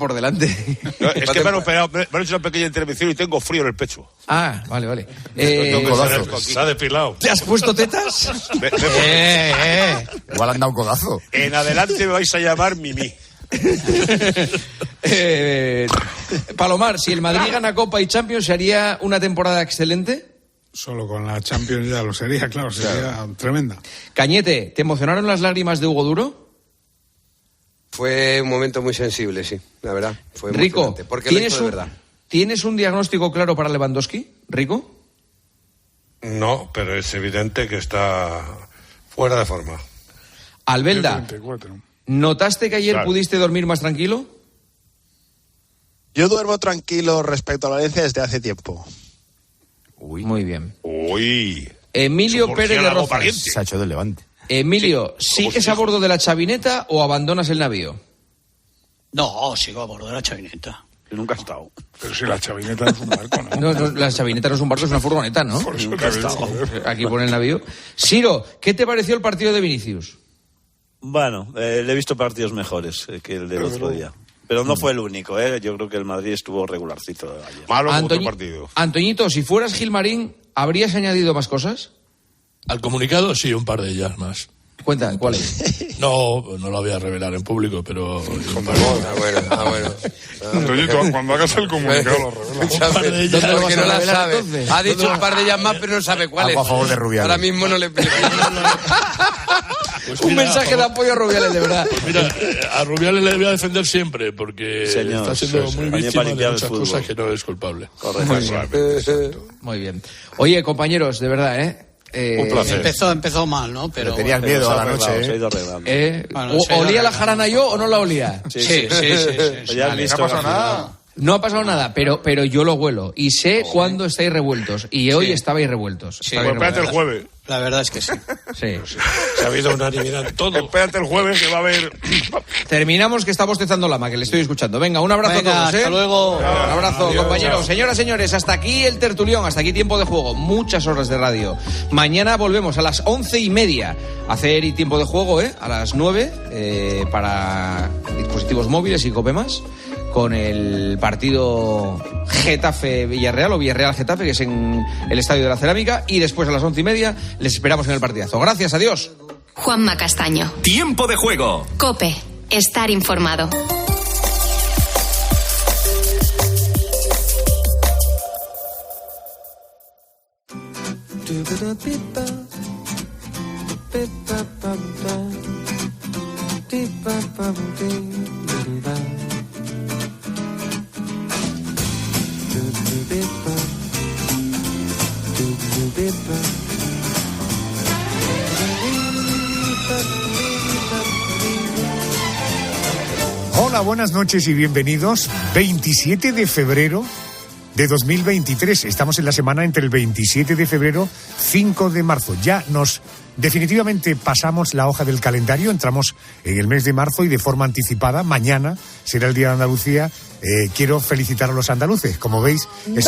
por delante. No, es que me han operado, me han hecho una pequeña intervención y tengo frío en el pecho. Ah, vale. Se ha depilado. ¿Te has puesto tetas? Igual han dado un codazo. En adelante me vais a llamar Mimi. Palomar, si el Madrid gana Copa y Champions, ¿sería una temporada excelente? Solo con la Champions ya lo sería, claro, sería tremenda. Cañete, ¿te emocionaron las lágrimas de Hugo Duro? Fue un momento muy sensible, sí, la verdad. Fue Rico, porque lo hizo de verdad. ¿Tienes un diagnóstico claro para Lewandowski, Rico? No, pero es evidente que está fuera de forma. Albelda, ¿notaste que ayer pudiste dormir más tranquilo? Yo duermo tranquilo respecto a la Valencia desde hace tiempo. Uy. Muy bien. Uy. Emilio Pérez de Rozas. Se ha hecho del Levante. Emilio, Sí, ¿sigues a bordo de la chavineta o abandonas el navío? No, sigo a bordo de la chavineta. Yo nunca he estado. Pero si la chavineta no es un barco, ¿no? No, la chavineta no es un barco, es una furgoneta, ¿no? Por eso Nunca he te estado. digo, Aquí pone el navío. Ciro, ¿qué te pareció el partido de Vinicius? Bueno, le he visto partidos mejores que el del otro día. Pero no fue el único, ¿eh? Yo creo que el Madrid estuvo regularcito ayer. Malo otro partido. Antoñito, si fueras Gilmarín, ¿habrías añadido más cosas? Al comunicado, sí, un par de ellas más. Cuenta, ¿cuáles? No lo voy a revelar en público, pero... Bueno. Antoñito, cuando hagas el comunicado lo revelas. Un par de ellas. ¿Dónde lo vas Porque a no la revelar, sabe. entonces? Ha dicho un par de ellas más, pero no sabe cuáles. Algo a favor de Rubiales. Ahora mismo no le... Pues Un mira, mensaje de apoyo a Rubiales, de verdad. Mira, a Rubiales le voy a defender siempre, porque Señor, está siendo muy a mí me víctima parecía de el muchas fútbol. cosas que no es culpable. Correcto. Muy bien. Oye, compañeros, de verdad, Un placer. Empezó mal, ¿no? Pero tenías Pero miedo se a ha la arreglado, noche, se ha ido arreglando. Bueno, se ha ido ¿Olía la arreglando. jarana yo o no la olía? Sí. Ya has visto No pasa la final. nada. No ha pasado nada, pero yo lo huelo. Y sé cuándo estáis revueltos. Y hoy estabais revueltos. Sí. Pues espérate el jueves. La verdad es que sí. Sí. Se ha habido unanimidad en todo. Espérate el jueves que va a haber... Terminamos, que está bostezando Lama, que le estoy escuchando. Venga, un abrazo Venga, a todos, hasta luego. Un abrazo, Adiós, compañeros. chao. Señoras, señores, hasta aquí el tertulión, hasta aquí tiempo de juego. Muchas horas de radio. Mañana volvemos a las 11:30 a hacer tiempo de juego, a las 9, para dispositivos móviles y Copemas, con el partido Getafe-Villarreal o Villarreal-Getafe, que es en el Estadio de la Cerámica, y después a las 11:30 les esperamos en el partidazo. Gracias, adiós. Juanma Castaño. Tiempo de juego. COPE. Estar informado. Hola, buenas noches y bienvenidos. 27 de febrero de 2023. Estamos en la semana entre el 27 de febrero, 5 de marzo. Ya nos definitivamente pasamos la hoja del calendario. Entramos en el mes de marzo y de forma anticipada. Mañana será el Día de Andalucía. Quiero felicitar a los andaluces. Como veis, es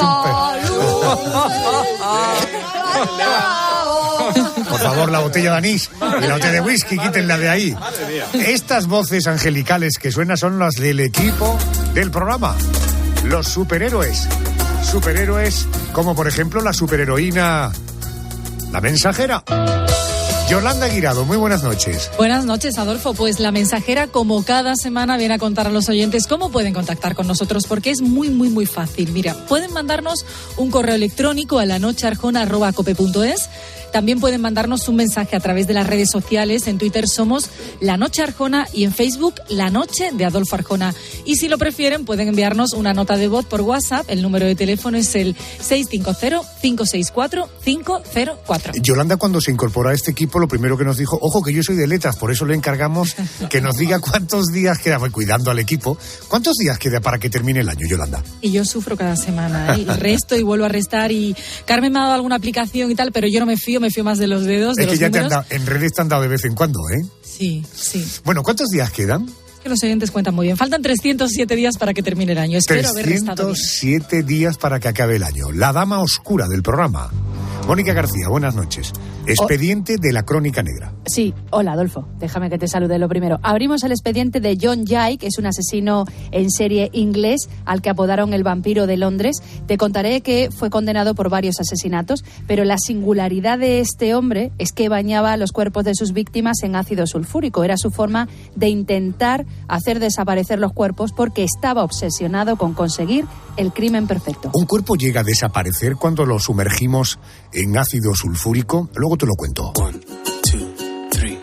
Por favor, la botella de anís y la botella de whisky, quítenla de ahí. Estas voces angelicales que suenan son las del equipo del programa. Los superhéroes. Superhéroes como, por ejemplo, la superheroína La Mensajera. Yolanda Guirado, muy buenas noches. Buenas noches, Adolfo. Pues La Mensajera, como cada semana, viene a contar a los oyentes cómo pueden contactar con nosotros, porque es muy fácil. Mira, pueden mandarnos un correo electrónico a lanochearjona@cope.es. También pueden mandarnos un mensaje a través de las redes sociales. En Twitter somos La Noche Arjona y en Facebook La Noche de Adolfo Arjona. Y si lo prefieren, pueden enviarnos una nota de voz por WhatsApp. El número de teléfono es el 650-564-504. Yolanda, cuando se incorporó a este equipo, lo primero que nos dijo, ojo que yo soy de letras, por eso le encargamos que nos diga cuántos días queda, cuidando al equipo, ¿cuántos días queda para que termine el año, Yolanda? Y yo sufro cada semana, y resto y vuelvo a restar, y Carmen me ha dado alguna aplicación y tal, pero yo no me fío más de los dedos, de es que los ya números. en redes te han dado de vez en cuando, ¿eh? Sí. Bueno, ¿cuántos días quedan? Que los oyentes cuentan muy bien. Faltan 307 días para que termine el año. Espero haber restado bien. 307 días para que acabe el año. La dama oscura del programa. Mónica García, buenas noches. Expediente de la Crónica Negra. Sí, hola Adolfo, déjame que te salude lo primero. Abrimos el expediente de John Jay, que es un asesino en serie inglés al que apodaron el vampiro de Londres. Te contaré que fue condenado por varios asesinatos, pero la singularidad de este hombre es que bañaba los cuerpos de sus víctimas en ácido sulfúrico. Era su forma de intentar hacer desaparecer los cuerpos porque estaba obsesionado con conseguir el crimen perfecto. ¿Un cuerpo llega a desaparecer cuando lo sumergimos en ácido sulfúrico? Luego te lo cuento. 1, 2, 3.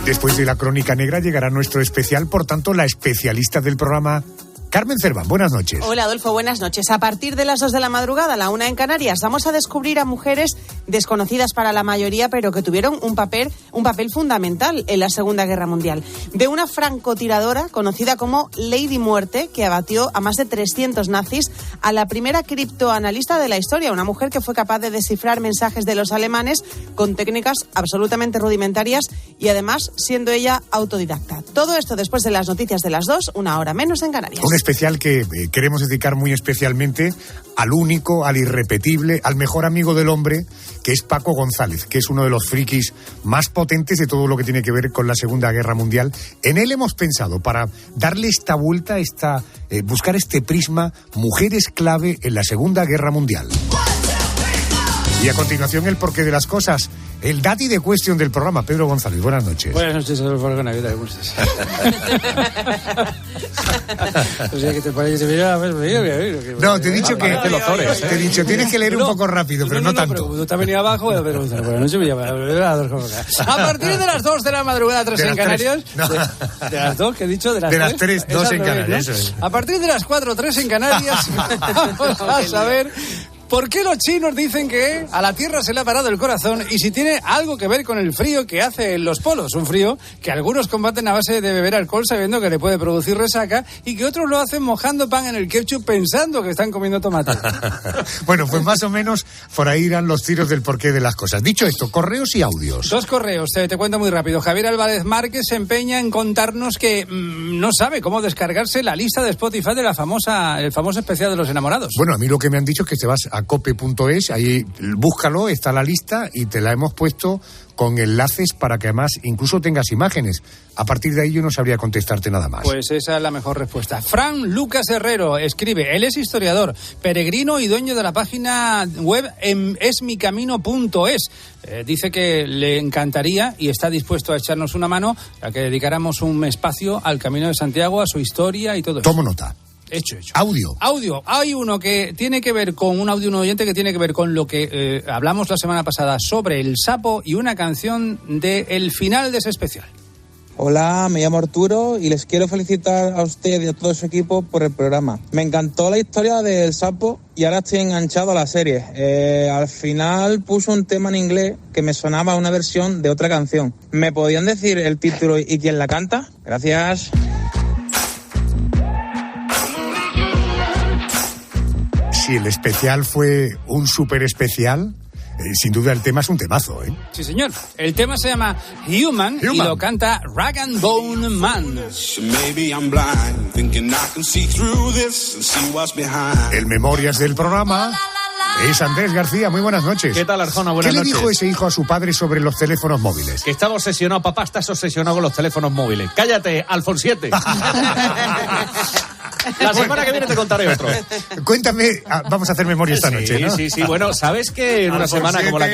Después de la Crónica Negra llegará nuestro especial, por tanto, la especialista del programa, Carmen Cerván. Buenas noches. Hola, Adolfo, buenas noches. A partir de las 2 de la madrugada, la 1 en Canarias, vamos a descubrir a mujeres desconocidas para la mayoría, pero que tuvieron un papel fundamental en la Segunda Guerra Mundial. De una francotiradora conocida como Lady Muerte, que abatió a más de 300 nazis, a la primera criptoanalista de la historia, una mujer que fue capaz de descifrar mensajes de los alemanes con técnicas absolutamente rudimentarias y además siendo ella autodidacta. Todo esto después de las noticias de las 2, 1 hora menos en Canarias. Un especial que queremos dedicar muy especialmente al único, al irrepetible, al mejor amigo del hombre, que es Paco González, que es uno de los frikis más potentes de todo lo que tiene que ver con la Segunda Guerra Mundial. En él hemos pensado, para darle esta vuelta, buscar este prisma, mujeres clave en la Segunda Guerra Mundial. Y a continuación, el porqué de las cosas. El daddy de question del programa, Pedro González. Buenas noches. Buenas noches, Adolfo Argona. ¿Qué tal? ¿Cómo estás? O sea, que te parece... No, te he dicho que... Te he dicho, tienes que leer un poco rápido, pero no tanto. Pero te ha venido abajo, pero buenas noches, me llama Adolfo Argona. A partir de las 2 de la madrugada, 3 en Canarias... De las 2, ¿qué he dicho? De las 3, 2 en Canarias, eso es. A partir de las 4, 3 en Canarias, vamos a saber... ¿Por qué los chinos dicen que a la Tierra se le ha parado el corazón y si tiene algo que ver con el frío que hace en los polos? Un frío que algunos combaten a base de beber alcohol sabiendo que le puede producir resaca y que otros lo hacen mojando pan en el ketchup pensando que están comiendo tomate. Bueno, pues más o menos por ahí irán los tiros del porqué de las cosas. Dicho esto, correos y audios. 2 correos, te cuento muy rápido. Javier Álvarez Márquez se empeña en contarnos que no sabe cómo descargarse la lista de Spotify de el famoso especial de los enamorados. Bueno, a mí lo que me han dicho es que te vas a cope.es, ahí búscalo, está la lista y te la hemos puesto con enlaces para que además incluso tengas imágenes. A partir de ahí yo no sabría contestarte nada más. Pues esa es la mejor respuesta. Fran Lucas Herrero escribe, él es historiador, peregrino y dueño de la página web esmicamino.es. Dice que le encantaría y está dispuesto a echarnos una mano a que dedicáramos un espacio al Camino de Santiago, a su historia y todo eso. Tomo nota. Hecho. Audio. Hay uno que tiene que ver con un oyente que tiene que ver con lo que hablamos la semana pasada sobre el sapo y una canción del final de ese especial. Hola, me llamo Arturo y les quiero felicitar a usted y a todo su equipo por el programa. Me encantó la historia del sapo y ahora estoy enganchado a la serie. Al final puso un tema en inglés que me sonaba una versión de otra canción. ¿Me podían decir el título y quién la canta? Gracias. Si el especial fue un súper especial, sin duda el tema es un temazo, ¿eh? Sí, señor. El tema se llama Human. Y lo canta Rag and Bone Man. El Memorias del programa es Andrés García. Muy buenas noches. ¿Qué tal, Arjona? Buenas noches. ¿Qué le dijo ese hijo a su padre sobre los teléfonos móviles? Que estaba obsesionado, papá, estás obsesionado con los teléfonos móviles. Cállate, Alfonsiete. La semana que viene te contaré otro. Cuéntame, vamos a hacer memoria esta noche, ¿no? Sí. Bueno, ¿sabes que en una semana como la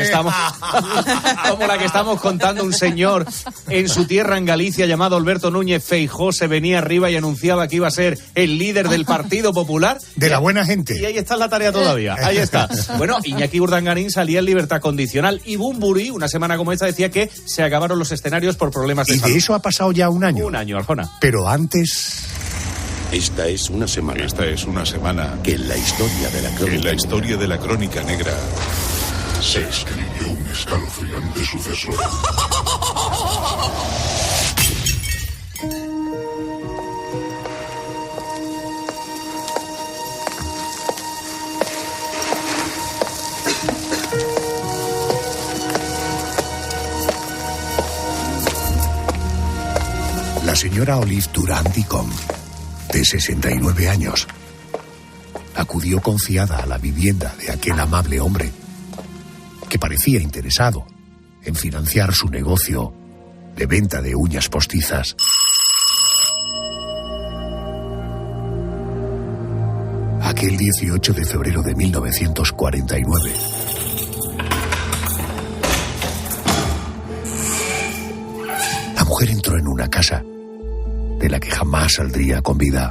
que estamos contando, un señor en su tierra, en Galicia, llamado Alberto Núñez Feijóo, se venía arriba y anunciaba que iba a ser el líder del Partido Popular? De la buena gente. Y ahí está la tarea todavía, ahí está. Bueno, Iñaki Urdangarín salía en libertad condicional y Bumburi, una semana como esta, decía que se acabaron los escenarios por problemas de salud. ¿Y de eso ha pasado ya un año? Un año, Arjona. Pero antes... Esta es una semana que en la historia de la crónica negra se escribió un escalofriante suceso. La señora Olive Durand Dicom, de 69 años, acudió confiada a la vivienda de aquel amable hombre que parecía interesado en financiar su negocio de venta de uñas postizas. Aquel 18 de febrero de 1949. La mujer entró en una casa de la que jamás saldría con vida.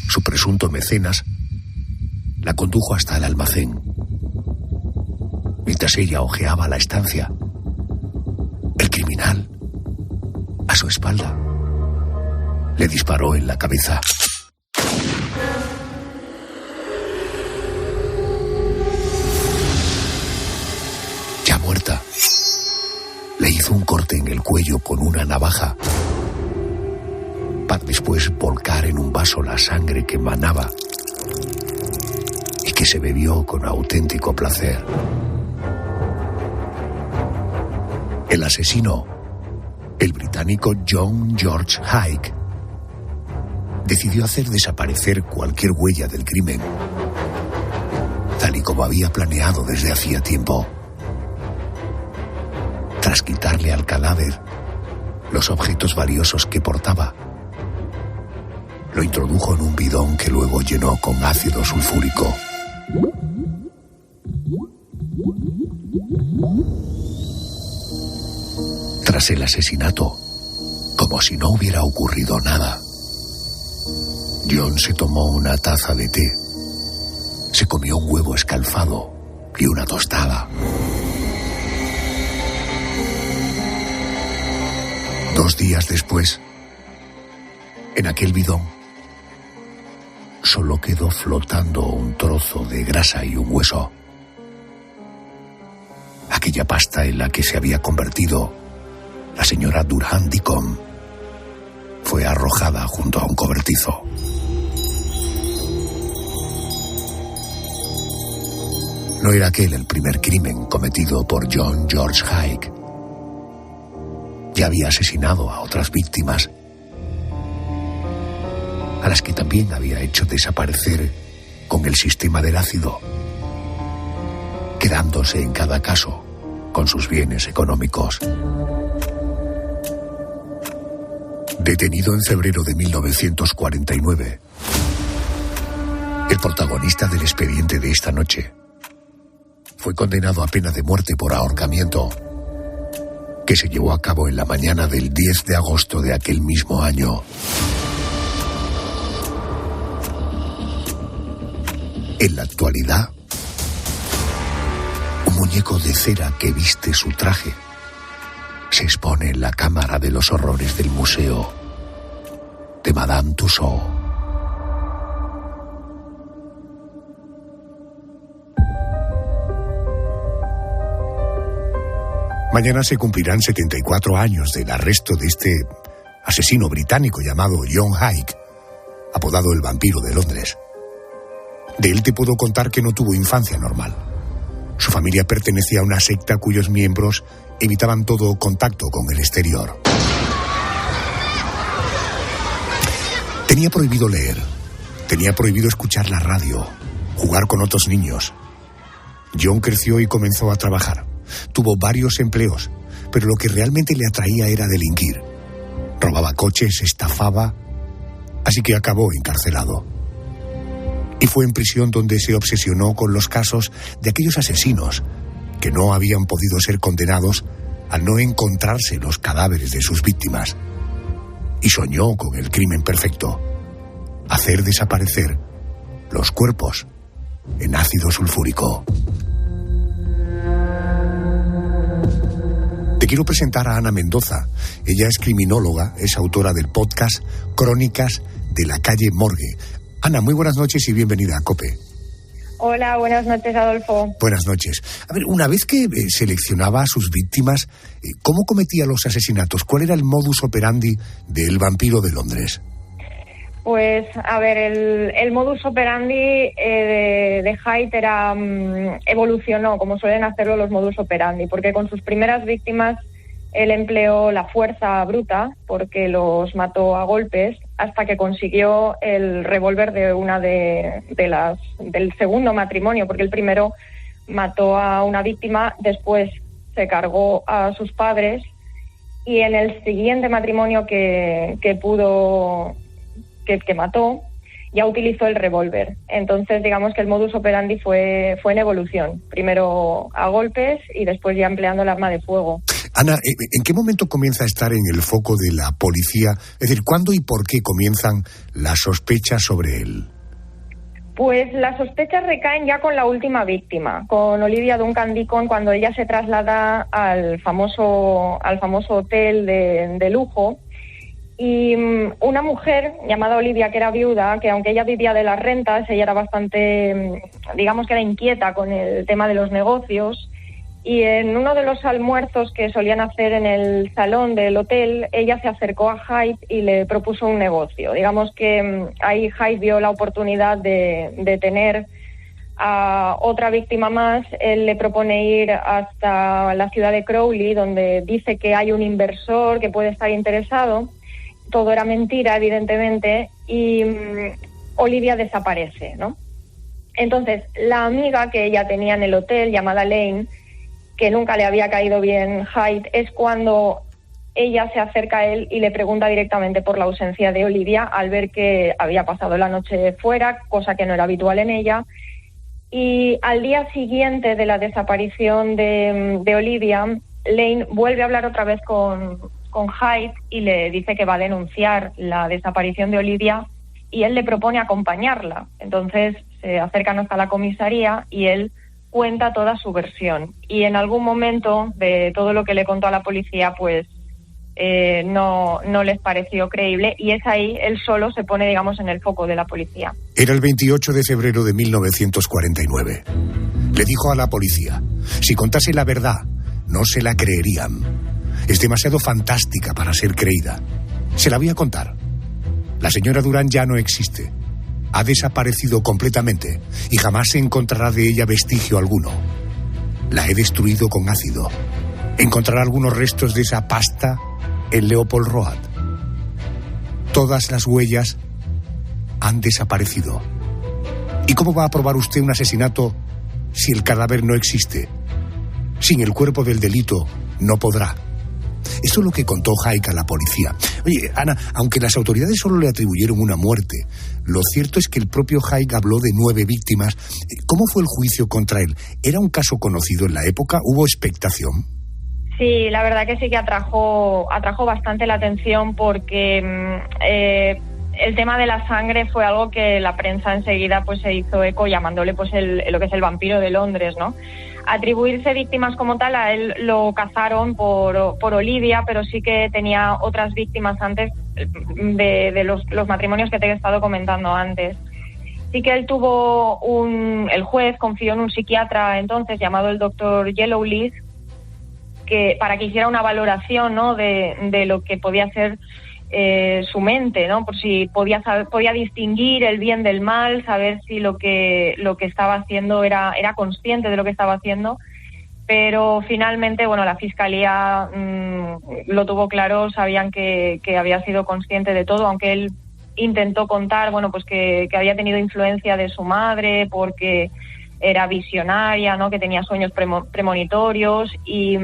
Su presunto mecenas la condujo hasta el almacén. Mientras ella ojeaba la estancia, el criminal, a su espalda, le disparó en la cabeza. Ya muerta, le hizo un corte en el cuello con una navaja, para después volcar en un vaso la sangre que manaba y que se bebió con auténtico placer. El asesino, el británico John George Haigh, decidió hacer desaparecer cualquier huella del crimen, tal y como había planeado desde hacía tiempo. Tras quitarle al cadáver los objetos valiosos que portaba, lo introdujo en un bidón que luego llenó con ácido sulfúrico. Tras el asesinato, como si no hubiera ocurrido nada, John se tomó una taza de té, se comió un huevo escalfado y una tostada. 2 días después, en aquel bidón, solo quedó flotando un trozo de grasa y un hueso. Aquella pasta en la que se había convertido la señora Durand Deacon fue arrojada junto a un cobertizo. No era aquel el primer crimen cometido por John George Haigh. Ya había asesinado a otras víctimas, a las que también había hecho desaparecer con el sistema del ácido, quedándose en cada caso con sus bienes económicos. Detenido en febrero de 1949, el protagonista del expediente de esta noche fue condenado a pena de muerte por ahorcamiento, que se llevó a cabo en la mañana del 10 de agosto de aquel mismo año. En la actualidad, un muñeco de cera que viste su traje se expone en la Cámara de los Horrores del Museo de Madame Tussauds. Mañana se cumplirán 74 años del arresto de este asesino británico llamado John Haigh, apodado el vampiro de Londres. De él te puedo contar que no tuvo infancia normal. Su familia pertenecía a una secta cuyos miembros evitaban todo contacto con el exterior. Tenía prohibido leer, tenía prohibido escuchar la radio, jugar con otros niños. John creció y comenzó a trabajar. Tuvo varios empleos, pero lo que realmente le atraía era delinquir. Robaba coches, estafaba, así que acabó encarcelado. Y fue en prisión donde se obsesionó con los casos de aquellos asesinos que no habían podido ser condenados al no encontrarse los cadáveres de sus víctimas. Y soñó con el crimen perfecto: hacer desaparecer los cuerpos en ácido sulfúrico. Te quiero presentar a Ana Mendoza. Ella es criminóloga, es autora del podcast Crónicas de la calle Morgue. Ana, muy buenas noches y bienvenida a COPE. Hola, buenas noches, Adolfo. Buenas noches. A ver, una vez que seleccionaba a sus víctimas, ¿cómo cometía los asesinatos? ¿Cuál era el modus operandi del vampiro de Londres? Pues, a ver, el modus operandi de Haigh evolucionó, como suelen hacerlo los modus operandi, porque con sus primeras víctimas él empleó la fuerza bruta, porque los mató a golpes, hasta que consiguió el revólver de una de las del segundo matrimonio, porque el primero mató a una víctima, después se cargó a sus padres y en el siguiente matrimonio que mató, ya utilizó el revólver. Entonces, digamos que el modus operandi fue en evolución. Primero a golpes y después ya empleando el arma de fuego. Ana, ¿en qué momento comienza a estar en el foco de la policía? Es decir, ¿cuándo y por qué comienzan las sospechas sobre él? Pues las sospechas recaen ya con la última víctima, con Olivia Duncan-Deacon, cuando ella se traslada al famoso hotel de lujo. Y una mujer llamada Olivia, que era viuda, que aunque ella vivía de las rentas, ella era bastante, digamos que era inquieta con el tema de los negocios, y en uno de los almuerzos que solían hacer en el salón del hotel, ella se acercó a Hyde y le propuso un negocio. Digamos que ahí Hyde vio la oportunidad de tener a otra víctima más. Él le propone ir hasta la ciudad de Crowley, donde dice que hay un inversor que puede estar interesado. Todo era mentira, evidentemente, y Olivia desaparece, ¿no? Entonces, la amiga que ella tenía en el hotel, llamada Lane, que nunca le había caído bien Hyde, es cuando ella se acerca a él y le pregunta directamente por la ausencia de Olivia, al ver que había pasado la noche fuera, cosa que no era habitual en ella. Y al día siguiente de la desaparición de Olivia, Lane vuelve a hablar otra vez con Hyde y le dice que va a denunciar la desaparición de Olivia y él le propone acompañarla. Entonces se acercan hasta la comisaría y él cuenta toda su versión. Y en algún momento de todo lo que le contó a la policía, pues no les pareció creíble y es ahí, él solo se pone, digamos, en el foco de la policía. Era el 28 de febrero de 1949. Le dijo a la policía, si contase la verdad, no se la creerían. Es demasiado fantástica para ser creída. Se la voy a contar. La señora Durán ya no existe. Ha desaparecido completamente y jamás se encontrará de ella vestigio alguno. La he destruido con ácido. Encontrará algunos restos de esa pasta en Leopold Road. Todas las huellas han desaparecido. ¿Y cómo va a probar usted un asesinato si el cadáver no existe? Sin el cuerpo del delito no podrá. Eso es lo que contó Hyde a la policía. Oye, Ana, aunque las autoridades solo le atribuyeron una muerte, lo cierto es que el propio Hyde habló de 9 víctimas. ¿Cómo fue el juicio contra él? ¿Era un caso conocido en la época? ¿Hubo expectación? Sí, la verdad que sí que atrajo bastante la atención porque el tema de la sangre fue algo que la prensa enseguida pues se hizo eco llamándole pues lo que es el vampiro de Londres, ¿no? Atribuirse víctimas como tal, a él lo cazaron por Olivia, pero sí que tenía otras víctimas antes de los matrimonios que te he estado comentando antes. Sí que él el juez confió en un psiquiatra entonces llamado el doctor Yellowlees, para que hiciera una valoración, ¿no?, de lo que podía ser su mente, ¿no? Por si podía distinguir el bien del mal, saber si lo que estaba haciendo era consciente de lo que estaba haciendo. Pero finalmente, bueno, la fiscalía lo tuvo claro, sabían que había sido consciente de todo, aunque él intentó contar, bueno, pues que había tenido influencia de su madre porque era visionaria, ¿no?, que tenía sueños premonitorios y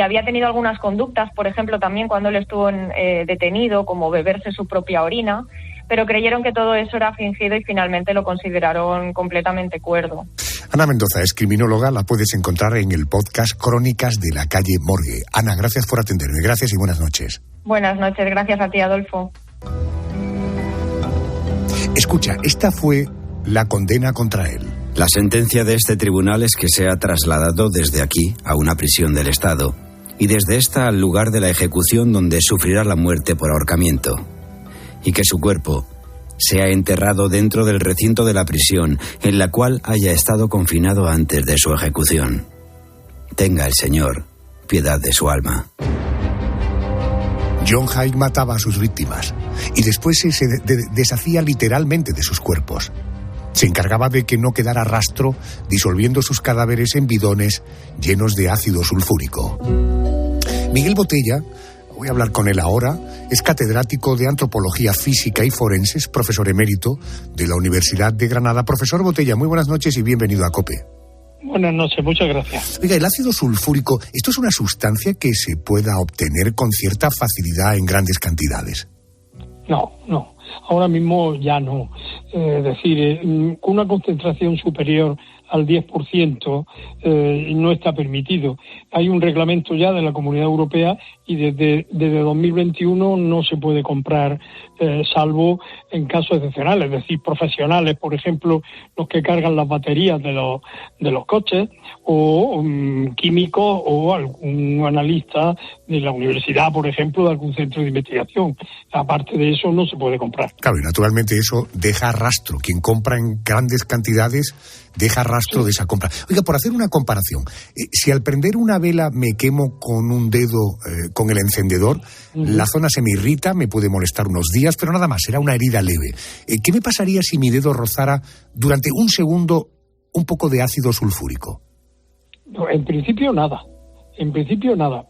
había tenido algunas conductas, por ejemplo, también cuando él estuvo detenido, como beberse su propia orina, pero creyeron que todo eso era fingido y finalmente lo consideraron completamente cuerdo. Ana Mendoza es criminóloga, la puedes encontrar en el podcast Crónicas de la calle Morgue. Ana, gracias por atenderme, gracias y buenas noches. Buenas noches, gracias a ti, Adolfo. Escucha, esta fue la condena contra él. La sentencia de este tribunal es que sea trasladado desde aquí a una prisión del Estado y desde esta al lugar de la ejecución donde sufrirá la muerte por ahorcamiento, y que su cuerpo sea enterrado dentro del recinto de la prisión en la cual haya estado confinado antes de su ejecución. Tenga el Señor piedad de su alma. John Hyde mataba a sus víctimas y después se deshacía literalmente de sus cuerpos. Se encargaba de que no quedara rastro, disolviendo sus cadáveres en bidones llenos de ácido sulfúrico. Miguel Botella, voy a hablar con él ahora, es catedrático de Antropología Física y Forenses, profesor emérito de la Universidad de Granada. Profesor Botella, muy buenas noches y bienvenido a COPE. Buenas noches, muchas gracias. Oiga, el ácido sulfúrico, ¿esto es una sustancia que se pueda obtener con cierta facilidad en grandes cantidades? No. Ahora mismo ya no. Es decir, con una concentración superior al 10% no está permitido. Hay un reglamento ya de la Comunidad Europea y desde 2021 no se puede comprar salvo en casos excepcionales, es decir, profesionales, por ejemplo, los que cargan las baterías de los coches, o químicos, o algún analista de la universidad, por ejemplo, de algún centro de investigación. Aparte de eso, no se puede comprar. Claro, y naturalmente eso deja rastro. Quien compra en grandes cantidades deja rastro de esa compra. Oiga, por hacer una comparación, si al prender una vela me quemo con un dedo con el encendedor, la zona se me irrita, me puede molestar unos días, pero nada más, será una herida leve. ¿Qué me pasaría si mi dedo rozara durante un segundo un poco de ácido sulfúrico? No, en principio nada,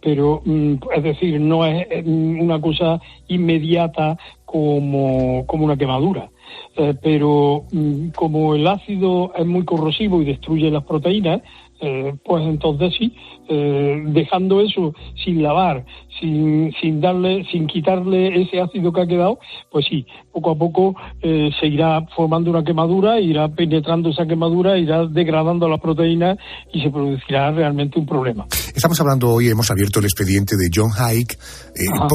pero es decir, no es una cosa inmediata como una quemadura. Pero como el ácido es muy corrosivo y destruye las proteínas, pues entonces sí, dejando eso sin lavar, sin quitarle ese ácido que ha quedado, pues sí, poco a poco se irá formando una quemadura, irá penetrando esa quemadura, irá degradando las proteínas y se producirá realmente un problema. Estamos hablando hoy, hemos abierto el expediente de John Haig,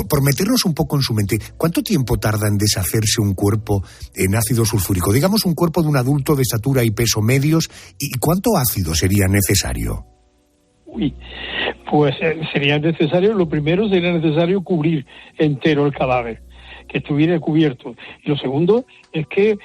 por meternos un poco en su mente. ¿Cuánto tiempo tarda en deshacerse un cuerpo en ácido sulfúrico? Digamos un cuerpo de un adulto de estatura y peso medios, ¿y cuánto ácido sería necesario? Pues sería necesario, lo primero sería necesario cubrir entero el cadáver, que estuviera cubierto. Y lo segundo es que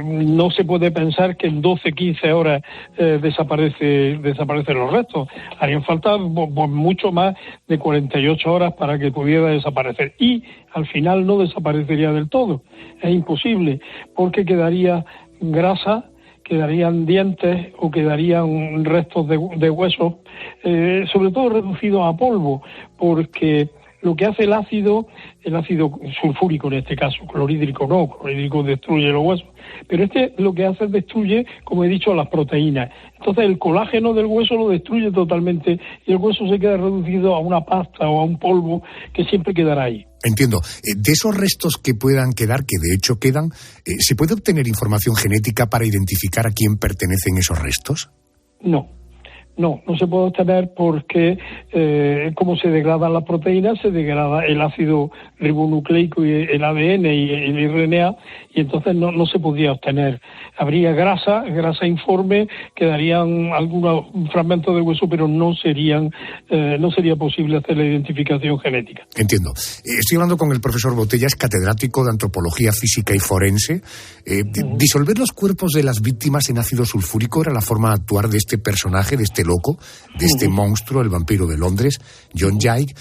no se puede pensar que en 12-15 horas desaparecen los restos. Harían falta mucho más de 48 horas para que pudiera desaparecer. Y al final no desaparecería del todo. Es imposible, porque quedaría grasa, quedarían dientes o quedarían restos de huesos, sobre todo reducidos a polvo, porque lo que hace el ácido sulfúrico en este caso, clorhídrico destruye los huesos, pero lo que hace es destruye, como he dicho, las proteínas. Entonces el colágeno del hueso lo destruye totalmente y el hueso se queda reducido a una pasta o a un polvo que siempre quedará ahí. Entiendo. De esos restos que puedan quedar, que de hecho quedan, ¿se puede obtener información genética para identificar a quién pertenecen esos restos? No se puede obtener porque como se degradan las proteínas, se degrada el ácido ribonucleico y el ADN y el RNA, y entonces no se podría obtener. Habría grasa informe, quedarían algunos fragmentos de hueso, pero no sería posible hacer la identificación genética. Entiendo. Estoy hablando con el profesor Botella, es catedrático de Antropología Física y Forense. Disolver los cuerpos de las víctimas en ácido sulfúrico era la forma de actuar de este personaje, de este loco, de este monstruo, el vampiro de Londres, John Haig.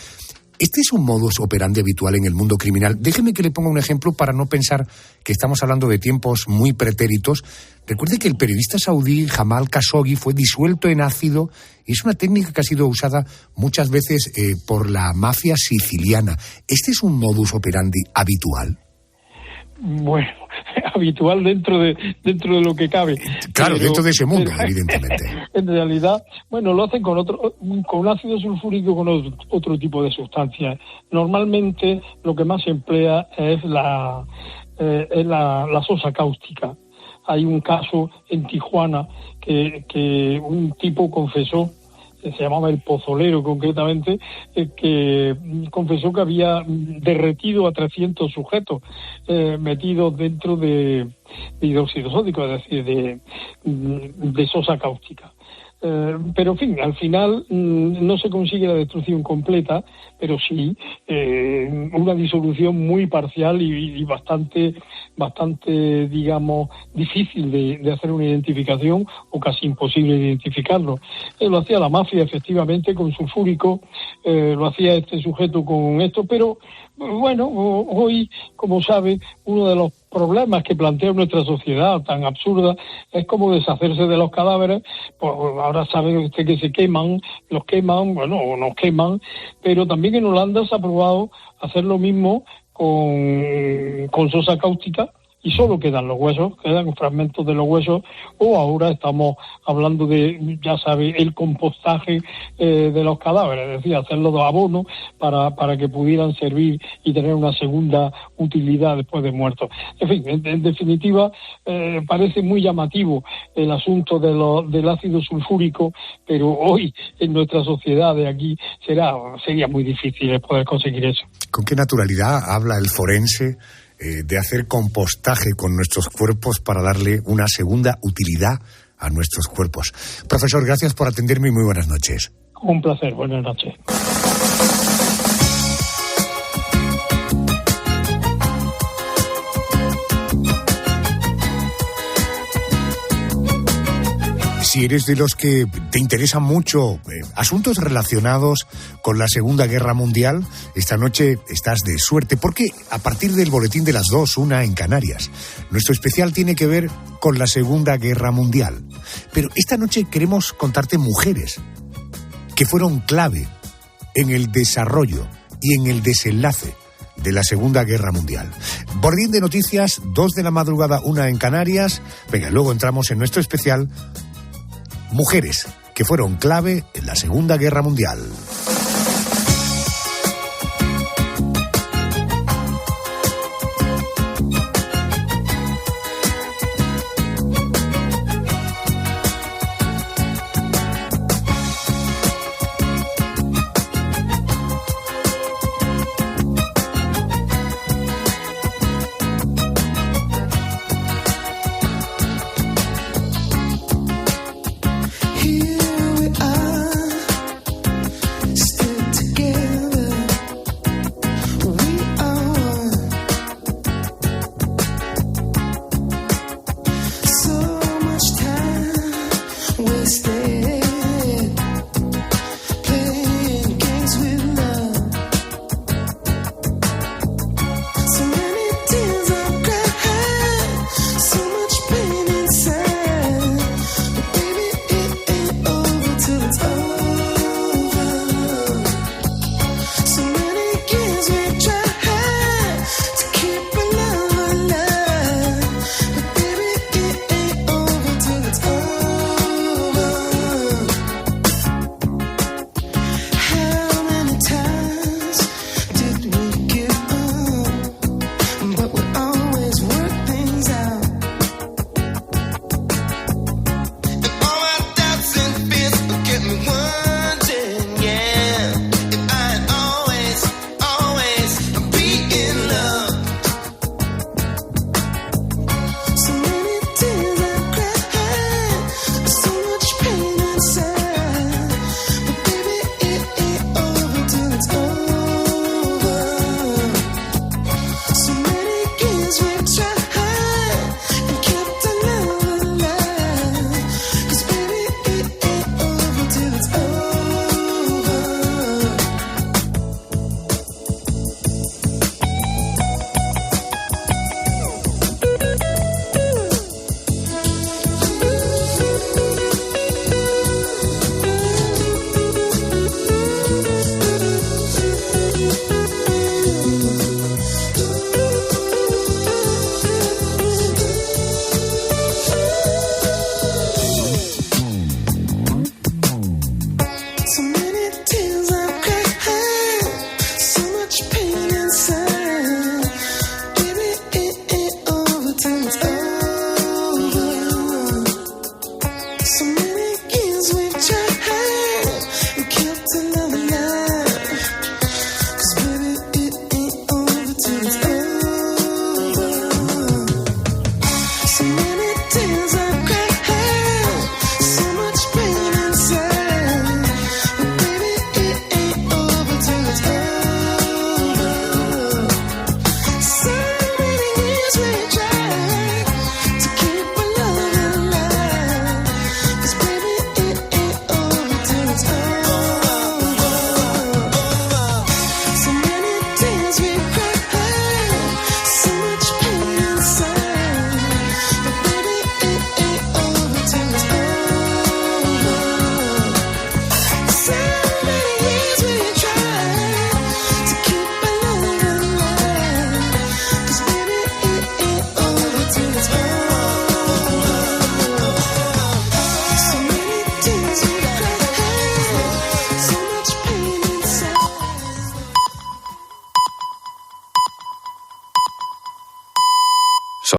¿Este es un modus operandi habitual en el mundo criminal? Déjeme que le ponga un ejemplo para no pensar que estamos hablando de tiempos muy pretéritos. Recuerde que el periodista saudí Jamal Khashoggi fue disuelto en ácido y es una técnica que ha sido usada muchas veces por la mafia siciliana. ¿Este es un modus operandi habitual? Bueno, habitual dentro de lo que cabe. Claro, pero, dentro de ese mundo, evidentemente. En realidad, lo hacen con ácido sulfúrico, con otro tipo de sustancias. Normalmente lo que más se emplea es la sosa cáustica. Hay un caso en Tijuana que un tipo confesó, se llamaba el Pozolero concretamente, que confesó que había derretido a 300 sujetos metidos dentro de hidróxido sódico, es decir, de sosa cáustica. Pero en fin, al final no se consigue la destrucción completa, pero sí una disolución muy parcial y bastante, digamos, difícil de hacer una identificación o casi imposible de identificarlo. Lo hacía la mafia, efectivamente, con sulfúrico, lo hacía este sujeto con esto, pero bueno, hoy, como sabe, uno de los problemas que plantea nuestra sociedad tan absurda es como deshacerse de los cadáveres. Pues ahora sabe usted que se queman, nos queman, pero también en Holanda se ha probado hacer lo mismo con sosa cáustica, y solo quedan los huesos, quedan fragmentos de los huesos, o ahora estamos hablando de, ya sabe, el compostaje de los cadáveres, es decir, hacerlo de abono para que pudieran servir y tener una segunda utilidad después de muertos. En fin, en definitiva, parece muy llamativo el asunto del ácido sulfúrico, pero hoy en nuestra sociedad de aquí sería muy difícil poder conseguir eso. ¿Con qué naturalidad habla el forense de hacer compostaje con nuestros cuerpos para darle una segunda utilidad a nuestros cuerpos? Profesor, gracias por atenderme y muy buenas noches. Un placer, buenas noches. Si eres de los que te interesan mucho asuntos relacionados con la Segunda Guerra Mundial, esta noche estás de suerte, porque a partir del boletín de las 2, 1 en Canarias, nuestro especial tiene que ver con la Segunda Guerra Mundial. Pero esta noche queremos contarte mujeres que fueron clave en el desarrollo y en el desenlace de la Segunda Guerra Mundial. Boletín de noticias, 2 de la madrugada, 1 en Canarias. Venga, luego entramos en nuestro especial mujeres que fueron clave en la Segunda Guerra Mundial.